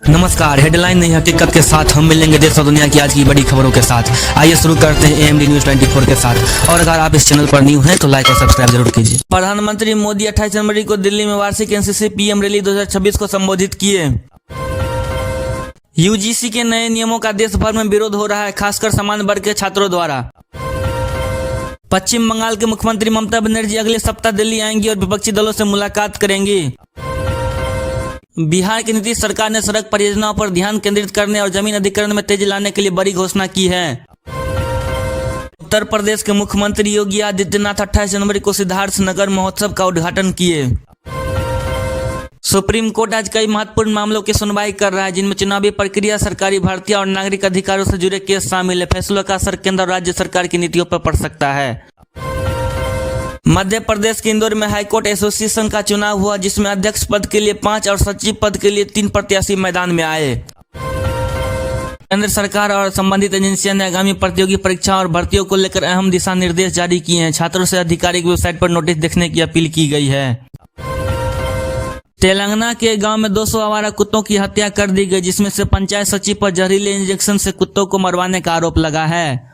नमस्कार, हेडलाइन नहीं हकीकत के साथ हम मिलेंगे देश और दुनिया की आज की बड़ी खबरों के साथ। आइए शुरू करते हैं AMD न्यूज 24 के साथ। और अगर आप इस चैनल पर न्यू हैं तो लाइक और सब्सक्राइब जरूर कीजिए। प्रधानमंत्री मोदी 28 जनवरी को दिल्ली में वार्षिक NCC PM रैली 2026 को संबोधित किए। UGC के नए नियमों का देश भर में विरोध हो रहा है, खासकर सामान्य वर्ग के छात्रों द्वारा। पश्चिम बंगाल के मुख्यमंत्री ममता बनर्जी अगले सप्ताह दिल्ली आएंगी और विपक्षी दलों से मुलाकात करेंगी। बिहार की नीतीश सरकार ने सड़क परियोजनाओं पर ध्यान केंद्रित करने और जमीन अधिग्रहण में तेजी लाने के लिए बड़ी घोषणा की है। उत्तर प्रदेश के मुख्यमंत्री योगी आदित्यनाथ 28 जनवरी को सिद्धार्थनगर महोत्सव का उद्घाटन किए। सुप्रीम कोर्ट आज कई महत्वपूर्ण मामलों की सुनवाई कर रहा है, जिनमें चुनावी प्रक्रिया, सरकारी भर्तियां और नागरिक अधिकारों से जुड़े केस शामिल है। फैसलों का असर केंद्र और राज्य सरकार की नीतियों पर पड़ सकता है। मध्य प्रदेश के इंदौर में हाईकोर्ट एसोसिएशन का चुनाव हुआ, जिसमें अध्यक्ष पद के लिए 5 और सचिव पद के लिए 3 प्रत्याशी मैदान में आए। केंद्र सरकार और संबंधित एजेंसियों ने आगामी प्रतियोगी परीक्षाओं और भर्तियों को लेकर अहम दिशा निर्देश जारी किए हैं। छात्रों से आधिकारिक वेबसाइट पर नोटिस देखने की अपील की गई है। तेलंगाना के गांव में 200 आवारा कुत्तों की हत्या कर दी गई, जिसमें से पंचायत सचिव पर जहरीले इंजेक्शन से कुत्तों को मरवाने का आरोप लगा है।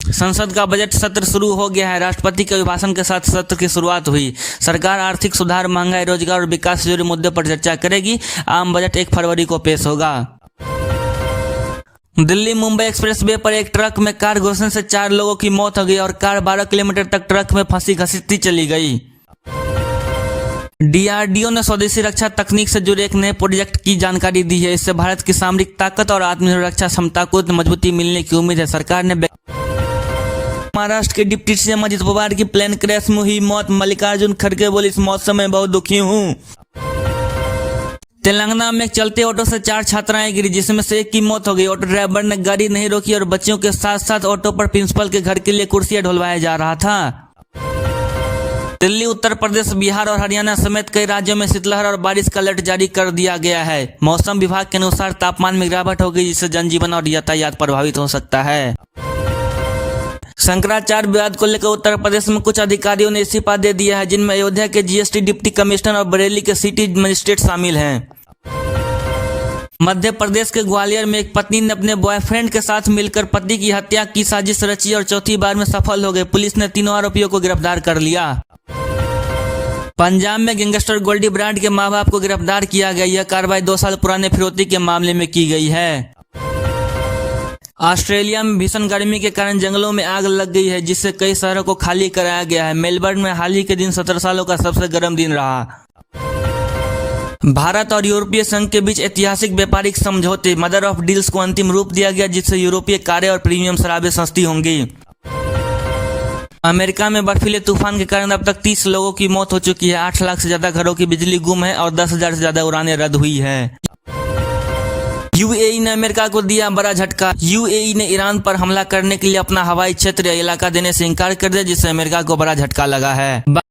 संसद का बजट सत्र शुरू हो गया है। राष्ट्रपति के अभिभाषण के साथ सत्र की शुरुआत हुई। सरकार आर्थिक सुधार, महंगाई, रोजगार और विकास से जुड़े मुद्दों पर चर्चा करेगी। आम बजट 1 फरवरी को पेश होगा। दिल्ली मुंबई एक्सप्रेसवे पर एक ट्रक में कार घुसने से 4 लोगों की मौत हो गई और कार 12 किलोमीटर तक ट्रक में फंसी घसीटती चली गई। DRDO ने स्वदेशी रक्षा तकनीक से जुड़े एक नए प्रोजेक्ट की जानकारी दी है। इससे भारत की सामरिक ताकत और आत्मनिर्भर रक्षा क्षमता को मजबूती मिलने की उम्मीद है। सरकार ने महाराष्ट्र के डिप्टी सीएम अजित पवार की प्लेन क्रैश में हुई मौत। मल्लिकार्जुन खड़गे बोले, इस मौसम में बहुत दुखी हूँ। तेलंगाना में एक चलते ऑटो से 4 छात्राएं गिरी, जिसमें से एक की मौत हो गई। ऑटो ड्राइवर ने गाड़ी नहीं रोकी और बच्चियों के साथ साथ ऑटो पर प्रिंसिपल के घर के लिए कुर्सियां ढुलवाया जा रहा था। दिल्ली, उत्तर प्रदेश, बिहार और हरियाणा समेत कई राज्यों में शीतलहर और बारिश का अलर्ट जारी कर दिया गया है। मौसम विभाग के अनुसार तापमान में गिरावट हो गई, जिससे जनजीवन और यातायात प्रभावित हो सकता है। शंकराचार्य विवाद को लेकर उत्तर प्रदेश में कुछ अधिकारियों ने इस्तीफा दे दिया है, जिनमें अयोध्या के GST डिप्टी कमिश्नर और बरेली के सिटी मजिस्ट्रेट शामिल हैं। मध्य प्रदेश के ग्वालियर में एक पत्नी ने अपने बॉयफ्रेंड के साथ मिलकर पति की हत्या की साजिश रची और चौथी बार में सफल हो गए। पुलिस ने 3 आरोपियों को गिरफ्तार कर लिया। पंजाब में गैंगस्टर गोल्डी ब्रांड के मां बाप को गिरफ्तार किया गया। यह कार्रवाई 2 साल पुराने फिरौती के मामले में की गई है। ऑस्ट्रेलिया में भीषण गर्मी के कारण जंगलों में आग लग गई है, जिससे कई शहरों को खाली कराया गया है। मेलबर्न में हाल ही के दिन 17 सालों का सबसे गर्म दिन रहा। भारत और यूरोपीय संघ के बीच ऐतिहासिक व्यापारिक समझौते मदर ऑफ डील्स को अंतिम रूप दिया गया, जिससे यूरोपीय कारें और प्रीमियम शराबें सस्ती होंगी। अमेरिका में बर्फीले तूफान के कारण अब तक 30 लोगों की मौत हो चुकी है। 8 लाख से ज्यादा घरों की बिजली गुम है और 10,000 से ज्यादा उड़ानें रद्द हुई है। UAE ने अमेरिका को दिया बड़ा झटका। UAE ने ईरान पर हमला करने के लिए अपना हवाई क्षेत्र या इलाका देने से इनकार कर दिया, जिससे अमेरिका को बड़ा झटका लगा है।